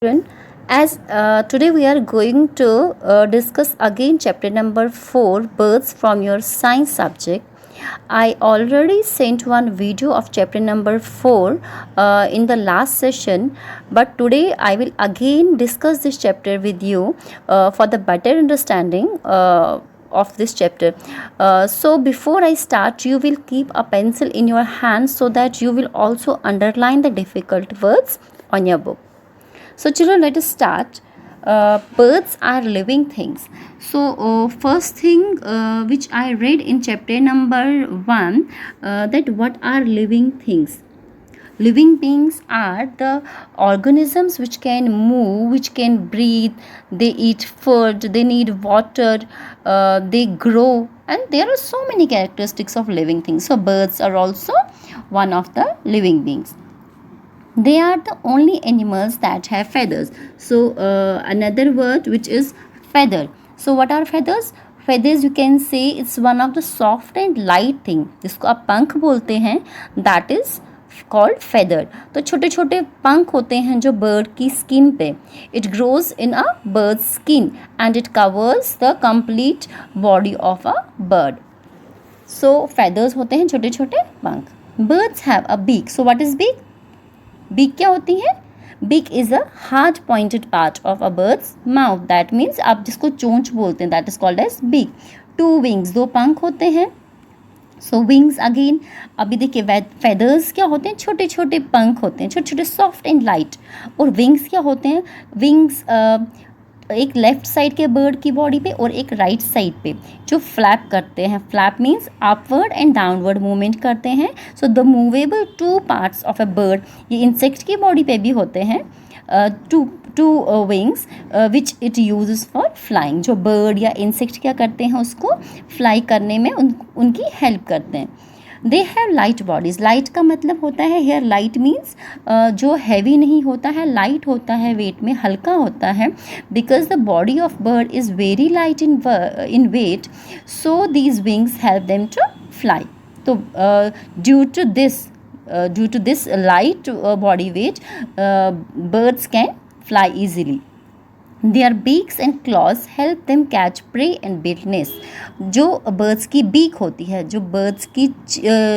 Children, as today we are going to discuss again chapter number 4, birds, from your science subject. I already sent one video of chapter number 4 in the last session, but today I will again discuss this chapter with you for the better understanding of this chapter. So before I start, you will keep a pencil in your hand so that you will also underline the difficult words on your book. So children, let us start. Birds are living things. So first thing which I read in chapter number 1, that what are living things? Living beings are the organisms which can move, which can breathe, they eat food, they need water, they grow, and there are so many characteristics of living things. So birds are also one of the living beings. They are the only animals that have feathers. So another word which is feather. So what are feathers? Feathers, you can say, it's one of the soft and light thing जिसको आप पंख बोलते हैं, that is called feather. तो छोटे छोटे पंख होते हैं जो bird की skin पे. It grows in a bird's skin and it covers the complete body of a bird. So feathers होते हैं छोटे छोटे पंख. Birds have a beak. So what is beak? Beak क्या होती है? Beak is a hard pointed part of a bird's mouth. That means आप जिसको चोंच बोलते हैं, that is called as beak. 2 wings, 2 पंख होते हैं. सो विंग्स अगेन, अभी देखिए फेदर्स क्या होते हैं? छोटे छोटे पंख होते हैं, छोटे छोटे सॉफ्ट एंड लाइट. और विंग्स क्या होते हैं? विंग्स एक लेफ्ट साइड के बर्ड की बॉडी पे और एक राइट साइड पे जो फ्लैप करते हैं. Flap means upward and downward movement करते हैं. So the movable 2 parts of a bird, ये इंसेक्ट की बॉडी पे भी होते हैं. Two wings which it uses for flying. जो बर्ड या इंसेक्ट क्या करते हैं, उसको फ्लाई करने में उनकी हेल्प करते हैं. They have light bodies. Light का मतलब होता है हेयर, लाइट मीन्स जो हैवी नहीं होता है, लाइट होता है, वेट में हल्का होता है. Because the body of bird is very light in weight, so these wings help them to fly. तो due to this light body weight, birds can fly easily. Their beaks and claws help them catch prey and build nests. जो birds की beak होती है, जो birds की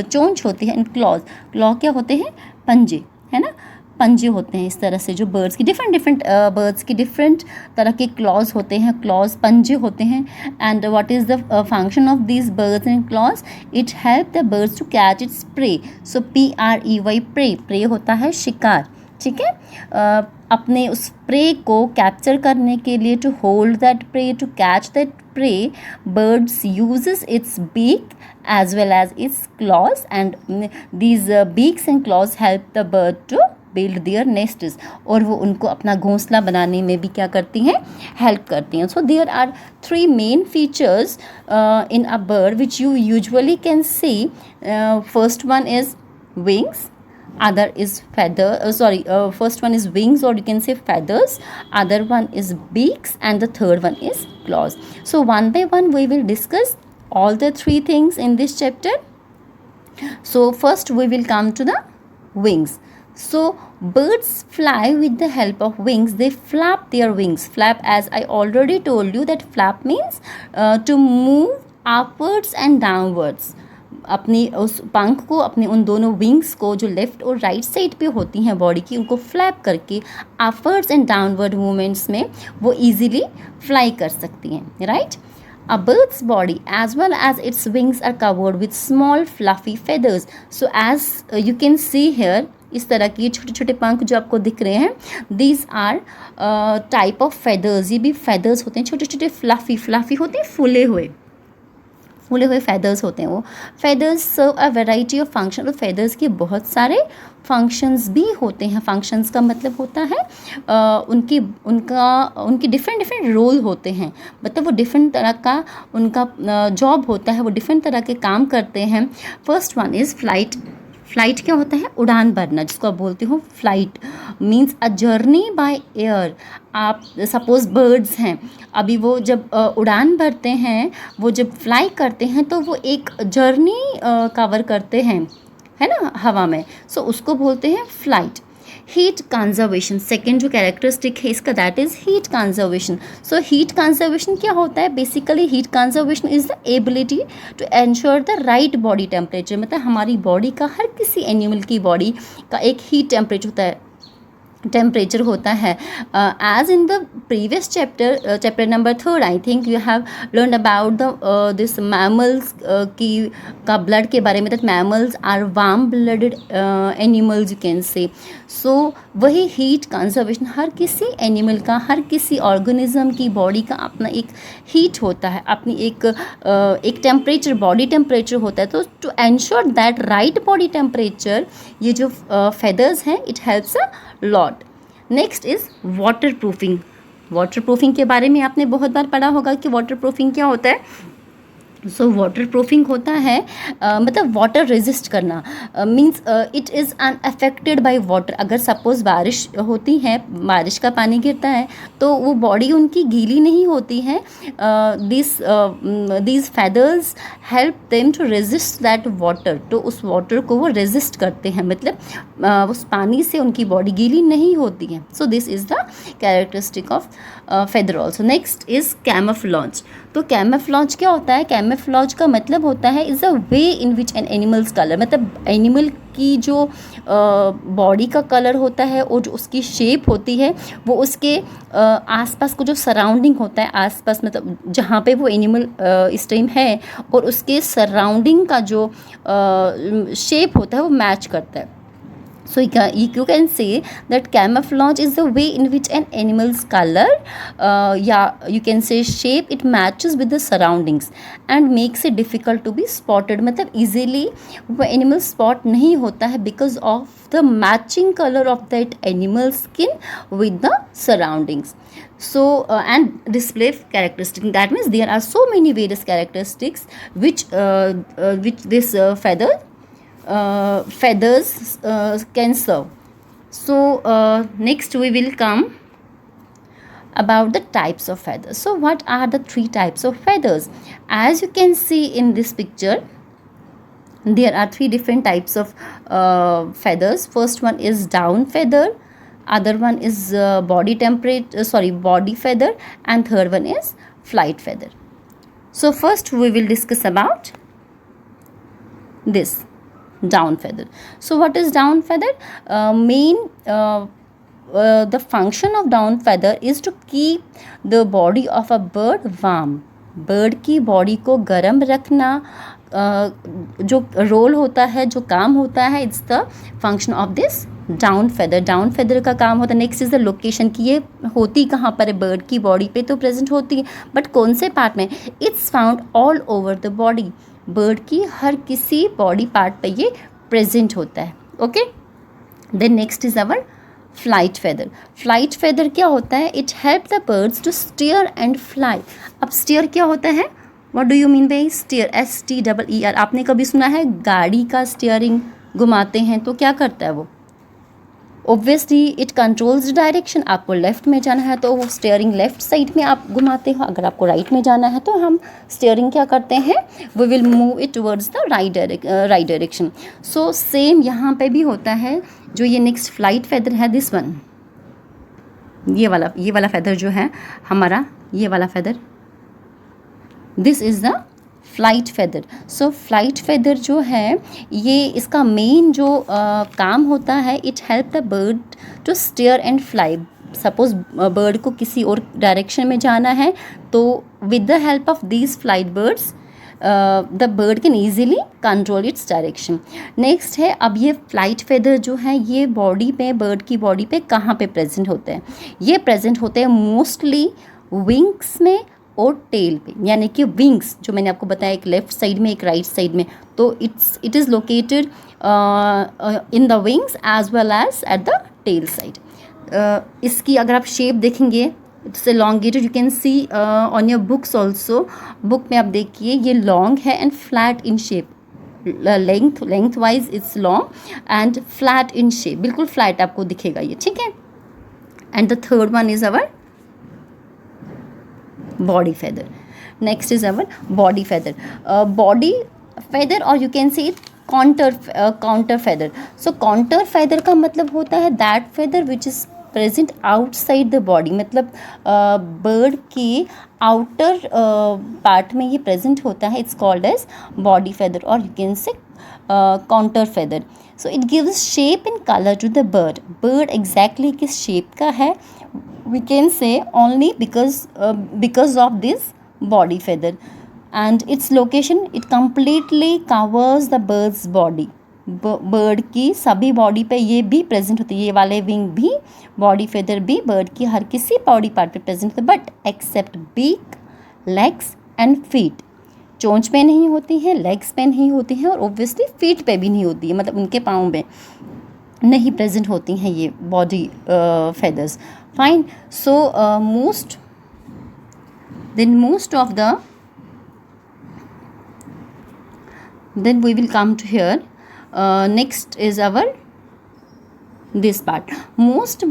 चोंच होती है, and claw क्या होते हैं? पंजे, है ना? पंजे होते हैं इस तरह से. जो birds की डिफरेंट birds की डिफरेंट तरह के claws होते हैं, claws पंजे होते हैं. and what is the function of these birds and claws? it help the birds to catch its prey. so prey, prey होता है शिकार. ठीक है, अपने उस प्रे को कैप्चर करने के लिए, to hold that prey, to catch that prey, birds uses its beak as well as its claws, and these beaks and claws help the bird to build their nests. और वो उनको अपना घोंसला बनाने में भी क्या करती हैं? हेल्प करती हैं. So there are 3 main features in a bird which you usually can see. First one is wings, other is first one is wings, or you can say feathers, other one is beaks, and the third one is claws. So one by one we will discuss all the 3 things in this chapter. So first we will come to the wings. So birds fly with the help of wings. They flap their wings. Flap, as I already told you, that flap means to move upwards and downwards. अपनी उस पंख को, अपने उन दोनों wings को जो left और राइट साइड पे होती हैं बॉडी की, उनको फ्लैप करके अपवर्ड्स एंड डाउनवर्ड मूवमेंट्स में वो इजीली फ्लाई कर सकती हैं. Right. A bird's body as well as its wings are covered with small fluffy feathers. So as you can see here, इस तरह की छोटे छोटे पंख जो आपको दिख रहे हैं, these are type of feathers. ये भी feathers होते हैं, छोटे छोटे फ्लफ़ी होते हैं, फूले हुए feathers होते हैं. वो feathers serve a variety of function. और feathers के बहुत सारे functions भी होते हैं. functions का मतलब होता है उनकी डिफरेंट रोल होते हैं. मतलब वो डिफरेंट तरह का उनका जॉब होता है, वो डिफरेंट तरह के काम करते हैं. First one is flight. Flight क्या होता है? उड़ान भरना, जिसको आप बोलते हो flight. Means a journey by air. आप सपोज़ बर्ड्स हैं, अभी वो जब उड़ान भरते हैं, वो जब फ्लाई करते हैं, तो वो एक जर्नी कवर करते हैं, है ना, हवा में. सो उसको बोलते हैं फ्लाइट. हीट कंजर्वेशन, सेकेंड जो कैरेक्टरिस्टिक है इसका that is heat conservation. So heat conservation क्या होता है? Basically heat conservation is the ability to ensure the right body temperature. मतलब हमारी बॉडी का, हर किसी एनिमल की बॉडी का एक हीट टेम्परेचर होता है. As in the previous chapter number 3 I think you have learn about the this mammals का ब्लड के बारे में. That mammals are warm blooded animals you can say. So वही हीट कंजर्वेशन, हर किसी एनिमल का, हर किसी ऑर्गेनिज्म की बॉडी का अपना एक हीट होता है, अपनी एक टेम्परेचर, बॉडी टेम्परेचर होता है. तो to ensure that right body temperature, ये जो फेदर्स हैं it helps a lot. Next is waterproofing. Waterproofing के बारे में आपने बहुत बार पढ़ा होगा कि वाटर प्रूफिंग क्या होता है. सो वाटर प्रूफिंग होता है मतलब वाटर रेजिस्ट करना. Means it is unaffected by water. अगर सपोज बारिश होती है, बारिश का पानी गिरता है तो वो बॉडी उनकी गीली नहीं होती है. These feathers help them to resist that water. तो उस वाटर को वो रेजिस्ट करते हैं, मतलब उस पानी से उनकी बॉडी गीली नहीं होती है. So this is the characteristic of feather also. Next is camouflage. तो कैमोफ्लेज क्या होता है? कैमोफ्लेज का मतलब होता है is a way in which N animals colour, मतलब एनिमल की जो बॉडी का कलर होता है और जो उसकी शेप होती है वो उसके आसपास को जो सराउंडिंग होता है, आसपास मतलब जहाँ पे वो एनिमल इस टाइम है और उसके सराउंडिंग का जो शेप होता है वो मैच करता है. So you can say that camouflage is the way in which an animal's color, you can say shape, it matches with the surroundings and makes it difficult to be spotted. मतलब easily वो animal spot नहीं होता है because of the matching color of that animal skin with the surroundings. So and display characteristics, that means there are so many various characteristics which this feathers can serve. So next we will come about the types of feathers. So what are the 3 types of feathers? As you can see in this picture, there are 3 different types of feathers. First one is down feather, other one is body feather, and third one is flight feather. So first we will discuss about this down feather. So what is down feather? The function of down feather is to keep the body of a bird warm. Bird की body को गर्म रखना जो role होता है, जो काम होता है, it's the function of this down feather. Down feather का काम होता है. नेक्स्ट इज़ द लोकेशन कि ये होती कहाँ पर है. बर्ड की बॉडी पे तो प्रेजेंट होती है, बट कौन से पार्ट में? It's found all over the body. Bird की हर किसी बॉडी पार्ट पे ये प्रेजेंट होता है. Okay. Then next is our flight feather. Flight feather क्या होता है? It help the birds to steer and fly. अब स्टीयर क्या होता है? What do you mean by steer? STEER. आपने कभी सुना है गाड़ी का स्टीयरिंग घुमाते हैं तो क्या करता है वो? Obviously it controls direction. आपको लेफ्ट में जाना है तो वो स्टीयरिंग लेफ्ट साइड में आप घुमाते हो. अगर आपको राइट में जाना है तो हम स्टीयरिंग क्या करते हैं? We will move it towards the right direction. So same यहाँ पे भी होता है. जो ये नेक्स्ट फ्लाइट फेदर है, दिस वन, ये वाला फेदर जो है हमारा, ये वाला feather, this is the flight feather. So flight feather जो है ये इसका मेन जो काम होता है, it help the bird to steer and fly. Suppose bird को किसी और डायरेक्शन में जाना है तो with the help of these flight birds the bird can easily control its direction. Next है, अब ये फ्लाइट फेदर जो है ये बॉडी पे, बर्ड की बॉडी पे कहाँ पे प्रेजेंट होते हैं? ये प्रेजेंट होते हैं मोस्टली विंग्स में और टेल पे. यानी कि विंग्स जो मैंने आपको बताया, एक लेफ्ट साइड में एक राइट साइड में, तो it is located in the wings as well as at the tail side. इसकी अगर आप शेप देखेंगे, it's elongated, you can see on your books also. Book में आप देखिए ये लॉन्ग है and flat in shape. Lengthwise it's long and flat in shape. बिल्कुल फ्लैट आपको दिखेगा ये, ठीक है. And the third one is our body feather. Next is our body feather. Body feather, or you can say it counter feather. So counter feather का मतलब होता है that feather which is present outside the body. मतलब bird की outer part में ये present होता है. It's called as body feather और you can say counter feather. So it gives shape and colour to the bird. Bird exactly किस shape का है we can say only because of this body feather and its location. It completely covers the bird's body. Bird की सभी body पे ये भी present होती है. ये वाले विंग भी, बॉडी फेदर भी बर्ड की हर किसी बॉडी पार्ट पे प्रेजेंट होते हैं, but except beak, legs and feet. चोंच पे नहीं होती हैं, लेग्स पे नहीं होती हैं और ओब्वियसली फीट पे भी नहीं होती है. मतलब उनके पाँव में नहीं प्रेजेंट होती हैं ये body feathers. Fine. So most of the then we will come to here. Next is our this part. Most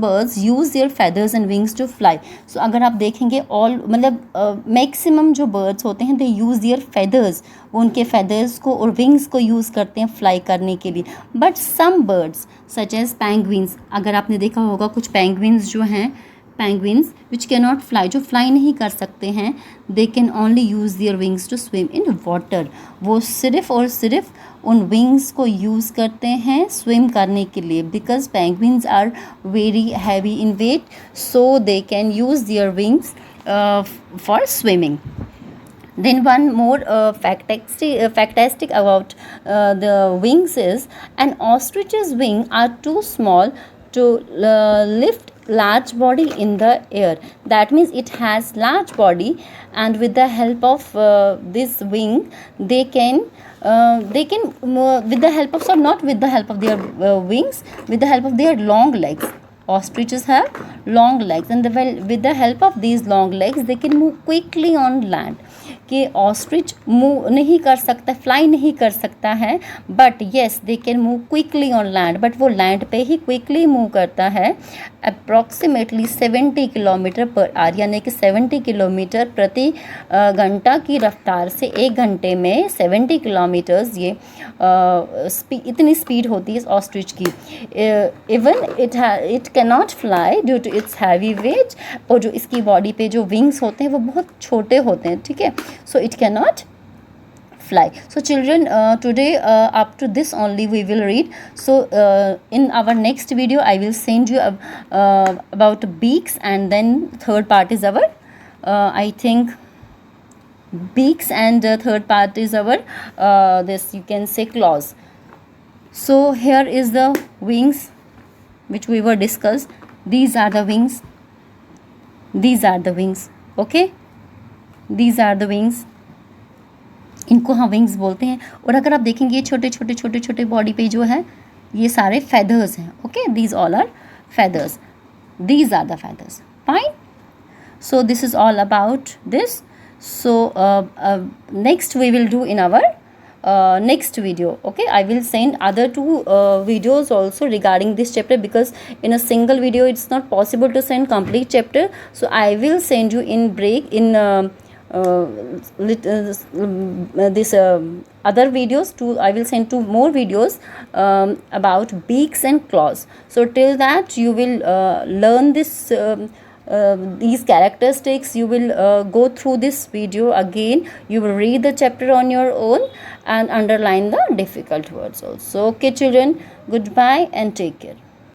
birds use their feathers and wings to fly. So अगर आप देखेंगे all मतलब मैक्सिमम जो birds होते हैं they use their feathers. वो उनके feathers को और wings को यूज़ करते हैं fly करने के लिए. But some birds such as penguins, अगर आपने देखा होगा कुछ penguins जो हैं, penguins which cannot fly, जो fly नहीं कर सकते हैं, they can only use their wings to swim in water. वो सिर्फ़ और सिर्फ उन विंग्स को यूज़ करते हैं स्विम करने के लिए. Because penguins are very heavy in weight, so they can use their wings for swimming. Then one more factastic about the wings is an ostrich's wing are too small to lift large body in the air. That means it has large body and with the help of this wing they can with the help of, so not with the help of their wings, with the help of their long legs. Ostriches have long legs and with the help of these long legs they can move quickly on land. कि ostrich move नहीं कर सकता, fly नहीं कर सकता है, but yes they can move quickly on land. But वो land पे ही क्विकली मूव करता है अप्रॉक्सीमेटली 70 किलोमीटर पर आवर, यानी कि 70 किलोमीटर प्रति घंटा की रफ्तार से एक घंटे में 70 किलोमीटर्स ये इतनी स्पीड होती है इस ऑस्ट्रिच की. Even it can not fly due to its heavy weight. और जो इसकी बॉडी पे जो विंग्स होते हैं वो बहुत छोटे होते हैं. ठीक है, so it cannot fly. So children, today up to this only we will read. So in our next video I will send you about beaks, and then third part is our I think beaks, and third part is our this you can say claws. So here is the wings which we were discussed. These are the wings. These are the wings. Okay, these are the wings. इनको हम wings बोलते हैं. और अगर आप देखेंगे ये छोटे छोटे छोटे छोटे बॉडी पे जो है ये सारे फेदर्स हैं. Okay, these all are feathers. These are the feathers. Fine. So this is all about this. So next we will do in our next video. Okay, I will send other two videos also regarding this chapter, because in a single video it's not possible to send complete chapter. So I will send you in break in this other videos too. I will send two more videos about beaks and claws. So till that you will learn this these characteristics. You will go through this video again. You will read the chapter on your own and underline the difficult words also. Okay children, goodbye and take care.